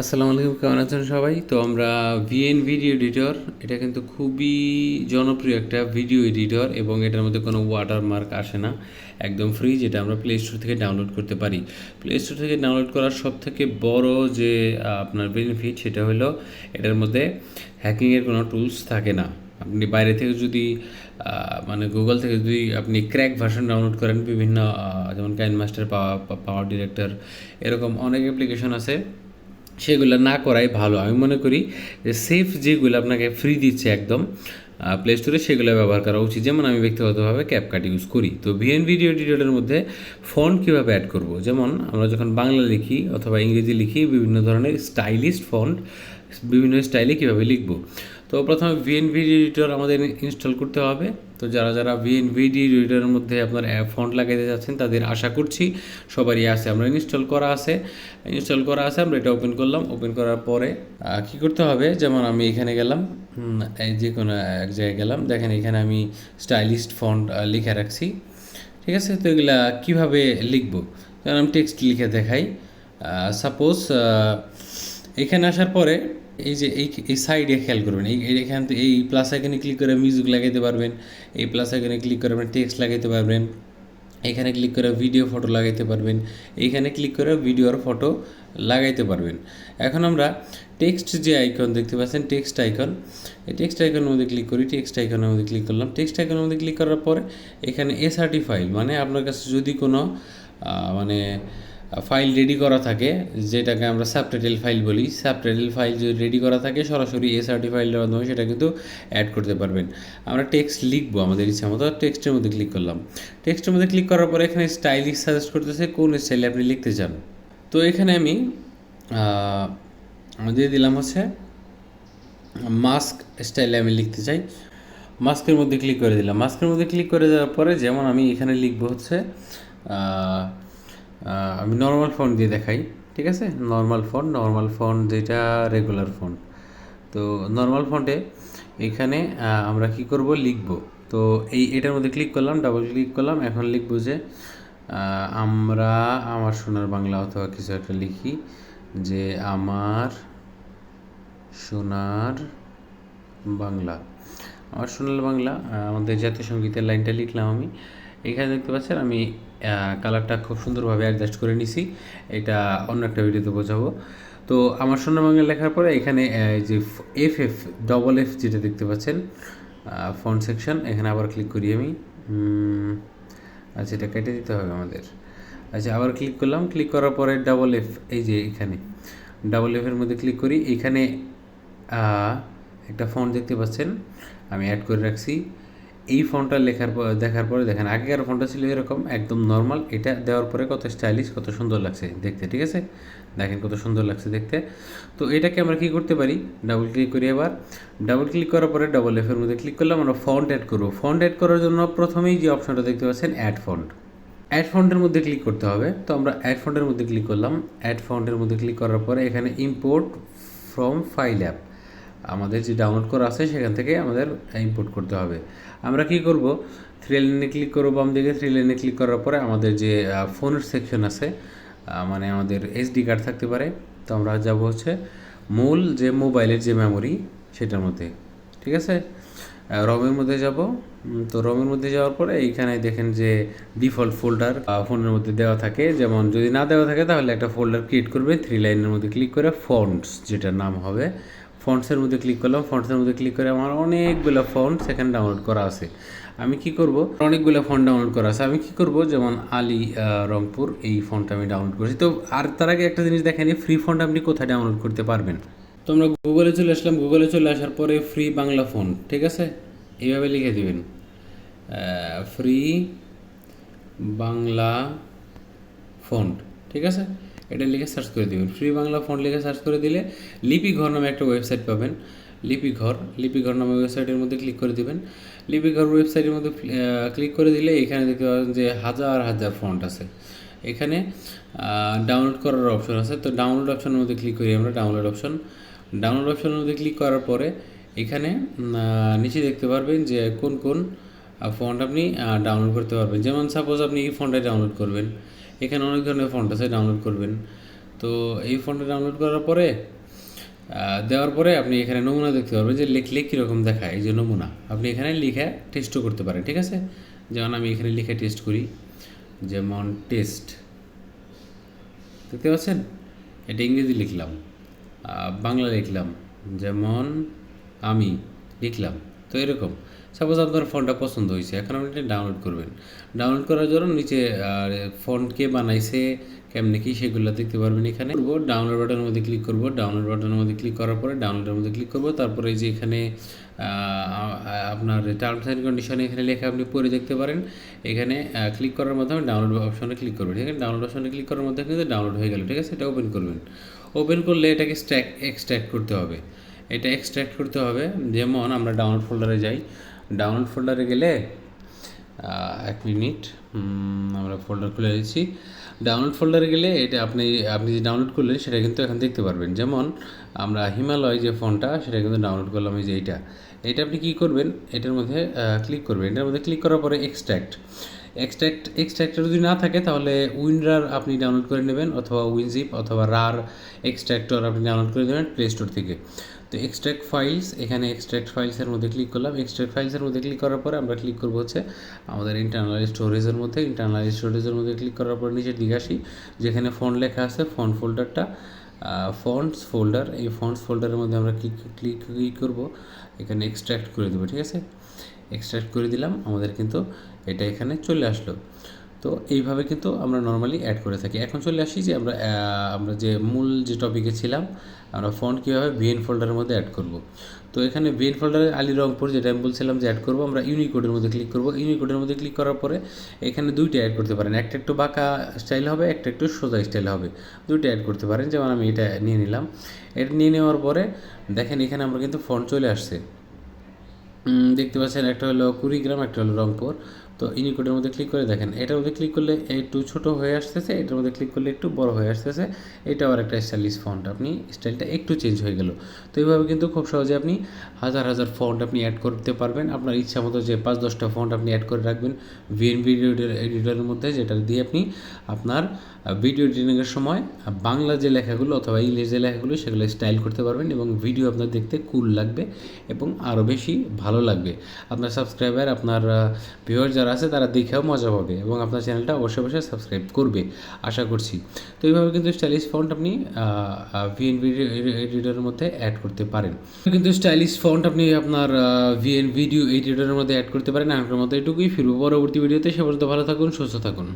আসসালামু আলাইকুম, কেমন আছেন সবাই? তো আমরা ভিএন ভিডিও এডিটর, এটা কিন্তু খুবই জনপ্রিয় একটা ভিডিও এডিটর এবং এটার মধ্যে কোনো ওয়াটারমার্ক আসে না, একদম ফ্রি, যেটা আমরা প্লে স্টোর থেকে ডাউনলোড করতে পারি। প্লে স্টোর থেকে ডাউনলোড করার সবথেকে বড় যে আপনার বেনিফিট, সেটা হলো এটার মধ্যে হ্যাকিংয়ের কোনো টুলস থাকে না। আপনি বাইরে থেকে যদি মানে গুগল থেকে যদি আপনি ক্র্যাক ভার্সন ডাউনলোড করেন, বিভিন্ন যেমন কাইনমাস্টার, পাওয়ার ডিরেক্টর, এরকম অনেক অ্যাপ্লিকেশন আছে, সেগুলো না করাই ভালো। আমি মনে করি যে সেফ যেগুলো আপনাকে ফ্রি দিচ্ছে একদম প্লে স্টোরে, সেগুলো ব্যবহার করা উচিত। যেমন আমি ব্যক্তিগতভাবে ক্যাপকাট ইউজ করি। তো ভিএন ভিডিও এডিটরের মধ্যে ফন্ট কীভাবে অ্যাড করব, যেমন আমরা যখন বাংলা লিখি অথবা ইংরেজি লিখি, বিভিন্ন ধরনের স্টাইলিস্ট ফন্ট বিভিন্ন স্টাইলে কীভাবে লিখব। তো প্রথমে ভিএন ভিডিও এডিটর আমাদের ইনস্টল করতে হবে। তো যারা যারা ভিএন ভিডিও এডিটরের মধ্যে আপনার ফন্ট লাগাইতে যাচ্ছেন, তাদের আশা করছি সবারই আছে। আমরা ইনস্টল করা আছে, আমরা এটা ওপেন করলাম। ওপেন করার পরে কি করতে হবে, যেমন আমি এখানে গেলাম, এই যে কোনো এক জায়গায় গেলাম, দেখেন এখানে আমি স্টাইলিস্ট ফন্ট লিখে রাখছি, ঠিক আছে। তো এগুলা কীভাবে লিখব, যেমন আমি টেক্সট লিখে দেখাই। সাপোজ এখানে আসার পরে এই যে এই সাইডে খেয়াল করবেন, এখান থেকে এই প্লাস আইকনে ক্লিক করে মিউজিক লাগাইতে পারবেন, এই প্লাস আইকনে ক্লিক করে আপনি টেক্সট লাগাইতে পারবেন, এখানে ক্লিক করে ভিডিও ফটো লাগাইতে পারবেন, এইখানে ক্লিক করে ভিডিওর ফটো লাগাইতে পারবেন। এখন আমরা টেক্সট যে আইকন দেখতে পাচ্ছেন, টেক্সট আইকন, এই টেক্সট আইকনের মধ্যে ক্লিক করি। টেক্সট আইকনের মধ্যে ক্লিক করলাম। টেক্সট আইকনের মধ্যে ক্লিক করার পরে এখানে এসআরটি ফাইল, মানে আপনার কাছে যদি কোনো মানে ফাইল রেডি করা থাকে, যেটাকে আমরা সাবটাইটেল ফাইল বলি, সাবটাইটেল ফাইল যদি রেডি করা থাকে, সরাসরি এসআরটি ফাইলের মাধ্যমে সেটা কিন্তু অ্যাড করতে পারবেন। আমরা টেক্সট লিখবো আমাদের ইচ্ছা মতো, টেক্সটের মধ্যে ক্লিক করলাম। টেক্সটের মধ্যে ক্লিক করার পরে এখানে স্টাইলিশ সাজেস্ট করতেছে কোন স্টাইলে আপনি লিখতে চান। তো এখানে আমি দিয়ে দিলাম হচ্ছে মাস্ক স্টাইলে আমি লিখতে চাই। মাস্কের মধ্যে ক্লিক করে দিলাম। মাস্কের মধ্যে ক্লিক করে দেওয়ার পরে যেমন আমি এখানে লিখবো হচ্ছে আমি নর্মাল ফন্ট দিয়ে দেখাই, ঠিক আছে। নর্মাল ফন্ট যেটা রেগুলার ফন্ট। তো নর্মাল ফন্টে এখানে আমরা কি করব, লিখব। তো এটার মধ্যে ক্লিক করলাম, ডাবল ক্লিক করলাম। এখন লিখব যে আমার সোনার বাংলা অথবা কিছু একটা লিখি, যে আমার সোনার বাংলা। আমাদের জাতীয় সঙ্গীতের লাইনটা লিখলাম আমি। এখানে দেখতে পাচ্ছেন আমি কালারটা খুব সুন্দরভাবে অ্যাডজাস্ট করে নিছি, এটা অন্য একটা ভিডিওতে বোঝাবো। তো আমার সোনার বাংলা লেখার পরে এখানে যে ডবল এফ যেটা দেখতে পাচ্ছেন ফন্ট সেকশন, এখানে আবার ক্লিক করি আমি। আচ্ছা, এটা কেটে দিতে হবে আমাদের। আচ্ছা, আবার ক্লিক করলাম। ক্লিক করার পরে ডাবল এফ, এই যে এখানে ডাবল এফের মধ্যে ক্লিক করি। এখানে একটা ফন্ট দেখতে পাচ্ছেন আমি অ্যাড করে রাখছি। এই ফন্টটা দেখার পরে দেখেন, আগেকার ফন্টটা ছিল এরকম একদম নর্মাল, এটা দেওয়ার পরে কত স্টাইলিশ, কত সুন্দর লাগছে দেখতে, ঠিক আছে। দেখেন কত সুন্দর লাগছে দেখতে। তো এটাকে আমরা কী করতে পারি, ডাবল ক্লিক করি। আবার ডাবল ক্লিক করার পরে ডাবল এফের মধ্যে ক্লিক করলাম, আমরা ফন্ট অ্যাড করবো। ফন্ট অ্যাড করার জন্য প্রথমেই যে অপশনটা দেখতে পাচ্ছেন অ্যাড ফন্টের মধ্যে ক্লিক করতে হবে। তো আমরা অ্যাড ফন্টের মধ্যে ক্লিক করলাম। অ্যাড ফন্টের মধ্যে ক্লিক করার পরে এখানে ইম্পোর্ট ফ্রম ফাইল অ্যাপ, আমাদের যে ডাউনলোড করা আছে সেখান থেকে আমাদের ইম্পোর্ট করতে হবে। আমরা কি করব, থ্রি লাইনে ক্লিক করবো বাম দিকে। থ্রি লাইনে ক্লিক করার পরে আমাদের যে ফোনের সেকশন আছে, মানে আমাদের এসডি কার্ড থাকতে পারে, তো আমরা যাব হচ্ছে মূল যে মোবাইলের যে মেমোরি সেটার মধ্যে, ঠিক আছে। রমের মধ্যে যাব। তো রমের মধ্যে যাওয়ার পরে এইখানে দেখেন যে ডিফল্ট ফোল্ডার ফোনের মধ্যে দেওয়া থাকে, যেমন যদি না দেওয়া থাকে তাহলে একটা ফোল্ডার ক্রিয়েট করবে। থ্রি লাইনের মধ্যে ক্লিক করে ফন্টস যেটা নাম হবে, ফন্টসের মধ্যে ক্লিক করলাম। ফন্টসের মধ্যে ক্লিক করে আমার অনেকগুলো ফন্টস এখানে ডাউনলোড করা আছে। আমি কি করব, অনেকগুলো ফন্ট ডাউনলোড করা আছে, আমি কি করব, যেমন আলী রংপুর, এই ফন্টটা আমি ডাউনলোড করেছি। তো আর তার আগে একটা জিনিস দেখেন, ফ্রি ফন্ট আপনি কোথায় ডাউনলোড করতে পারবেন। তো আমরা গুগলে চলে আসলাম। গুগলে চলে আসার পরে ফ্রি বাংলা ফন্ট, ঠিক আছে, এইভাবে লিখে দিবেন, ফ্রি বাংলা ফন্ট, ঠিক আছে। এটা লিখে সার্চ করে দেবেন, ফ্রি বাংলা ফন্ট লিখে সার্চ করে দিলে লিপিঘর নামে একটা ওয়েবসাইট পাবেন। লিপিঘর নামে ওয়েবসাইটের মধ্যে ক্লিক করে দেবেন। লিপিঘর ওয়েবসাইটের মধ্যে ক্লিক করে দিলে এখানে দেখতে পাবেন যে হাজার হাজার ফন্ট আছে। এখানে ডাউনলোড করার অপশন আছে। তো ডাউনলোড অপশনের মধ্যে ক্লিক করি আমরা। ডাউনলোড অপশনের মধ্যে ক্লিক করার পরে এখানে নিচে দেখতে পারবেন যে কোন কোন ফন্ট আপনি ডাউনলোড করতে পারবেন। যেমন সাপোজ আপনি এই ফন্টটা ডাউনলোড করবেন, এখানে অনেক ধরনের ফন্ট আছে, ডাউনলোড করবেন। তো এই ফন্টটা ডাউনলোড করার পরে দেওয়ার পরে আপনি এখানে নমুনা দেখতে পারবেন যে লিখলে কীরকম দেখায়, এই যে নমুনা আপনি এখানে লিখে টেস্টও করতে পারেন, ঠিক আছে। যেমন আমি এখানে লিখে টেস্ট করি, যেমন টেস্ট, দেখতে পাচ্ছেন এটা ইংরেজি লিখলাম, বাংলা লিখলাম, যেমন আমি লিখলাম। তো এরকম সাপোজ আপনার ফন্টটা পছন্দ হয়েছে, এখন আপনি এটা ডাউনলোড করবেন। ডাউনলোড করার জন্য নিচে ফন্ট কে বানাইছে, কেমনে কি সেগুলো দেখতে পারবেন। এখানে করবো ডাউনলোড বাটনের মধ্যে ক্লিক করব, ডাউনলোড বাটনের মধ্যে ক্লিক করার পরে ডাউনলোডের মধ্যে ক্লিক করব। তারপরে এই যে এখানে আপনার টার্মস অ্যান্ড কন্ডিশন এখানে লেখা আপনি পড়ে দেখতে পারেন। এখানে ক্লিক করার মাধ্যমে ডাউনলোড অপশনে ক্লিক করবেন, ঠিক আছে। ডাউনলোড অপশনে ক্লিক করার মধ্যে কিন্তু ডাউনলোড হয়ে গেল, ঠিক আছে। এটা ওপেন করবেন। ওপেন করলে এটাকে এক্সট্র্যাক্ট করতে হবে। এটা এক্সট্র্যাক্ট করতে হবে, যেমন আমরা ডাউনলোড ফোল্ডারে যাই। ডাউনলোড ফোল্ডারে গেলে 1 মিনিট, আমরা ফোল্ডার খুলে দিচ্ছি। ডাউনলোড ফোল্ডারে গেলে এটা আপনি যে ডাউনলোড করলেন সেটা কিন্তু এখন দেখতে পারবেন। যেমন আমরা হিমালয় যে ফোনটা সেটা কিন্তু ডাউনলোড করলাম, এই যে এইটা আপনি কী করবেন, এটার মধ্যে ক্লিক করবেন। এটার মধ্যে ক্লিক করার পরে এক্সট্র্যাক্টর যদি না থাকে তাহলে উইনরার আপনি ডাউনলোড করে নেবেন, অথবা উইনজিপ অথবা রার এক্সট্র্যাক্টর আপনি ডাউনলোড করে নেবেন প্লে স্টোর থেকে। তো এক্সট্র্যাক্ট ফাইলস, এখানে এক্সট্র্যাক্ট ফাইলসের মধ্যে ক্লিক করলাম। এক্সট্র্যাক্ট ফাইলসের মধ্যে ক্লিক করার পরে আমরা ক্লিক করবো হচ্ছে আমাদের ইন্টারনাল স্টোরেজের মধ্যে। ইন্টারনাল স্টোরেজের মধ্যে ক্লিক করার পর নিচে দিকে আসি, যেখানে ফন্ট লেখা আছে ফন্ট ফোল্ডারটা, ফন্টস ফোল্ডার, এই ফন্টস ফোল্ডারের মধ্যে আমরা ক্লিক করবো, এখানে এক্সট্র্যাক্ট করে দেবো, ঠিক আছে। এক্সট্র্যাক্ট করে দিলাম, আমাদের কিন্তু এটা এখানে চলে আসলো। তো এইভাবে কিন্তু আমরা নর্মালি অ্যাড করে থাকি। এখন চলে আসি যে আমরা যে মূল যে টপিকে ছিলাম, আমরা ফন্ট কীভাবে ভিএন ফোল্ডারের মধ্যে অ্যাড করব। তো এখানে ভিএন ফোল্ডারে আলী রংপুর যেটা আমি বলছিলাম যে অ্যাড করবো, আমরা ইউনিকোডের মধ্যে ক্লিক করব। ইউনিকোডের মধ্যে ক্লিক করার পরে এখানে দুইটা অ্যাড করতে পারেন, একটা একটু বাঁকা স্টাইল হবে, একটা একটু সোজা স্টাইল হবে, দুইটা অ্যাড করতে পারেন। যেমন আমি এটা নিয়ে নিলাম। এটা নিয়ে নেওয়ার পরে দেখেন এখানে আমরা কিন্তু ফন্ট চলে আসছে, দেখতে পাচ্ছেন একটা হলো কুড়িগ্রাম, একটা হলো রংপুর। তো ইউনিকোডের মধ্যে ক্লিক করে দেখেন, এটার মধ্যে ক্লিক করলে একটু ছোট হয়ে আসতেছে, এটার মধ্যে ক্লিক করলে একটু বড় হয়ে আসতেছে। এটা আবার একটা স্টাইলিশ ফন্ট, আপনি স্টাইলটা একটু চেঞ্জ হয়ে গেল। তো এইভাবে কিন্তু খুব সহজে আপনি হাজার ফন্ট আপনি অ্যাড করতে পারবেন। আপনার ইচ্ছা মতো যে 5-10টা ফন্ট আপনি অ্যাড করে রাখবেন ভিএন ভিডিও এডিটরের মধ্যে, যেটা দিয়ে আপনি আপনার ভিডিও এডিটিংয়ের সময় বাংলা যে লেখাগুলো অথবা ইংলিশ যে লেখাগুলো সেগুলো স্টাইল করতে পারবেন, এবং ভিডিও আপনার দেখতে কুল লাগবে এবং আরও বেশি ভালো লাগবে। আপনার সাবস্ক্রাইবার, আপনার ভিউয়ার যারা আছে তারা দেখেও মজা পাবে, এবং আপনার চ্যানেলটা অবশ্যই সাবস্ক্রাইব করবে আশা করছি। তো এইভাবে কিন্তু স্টাইলিশ ফন্ট আপনি ভিএন ভিডিও এডিটরের মধ্যে অ্যাড করতে পারেন। কিন্তু স্টাইলিশ ফন্ট আপনি আপনার ভিএন ভিডিও এডিটরের মধ্যে অ্যাড করতে পারেন। এখনকার মতো এটুকুই, ফিরবো পরবর্তী ভিডিওতে। সে পর্যন্ত ভালো থাকুন, সুস্থ থাকুন।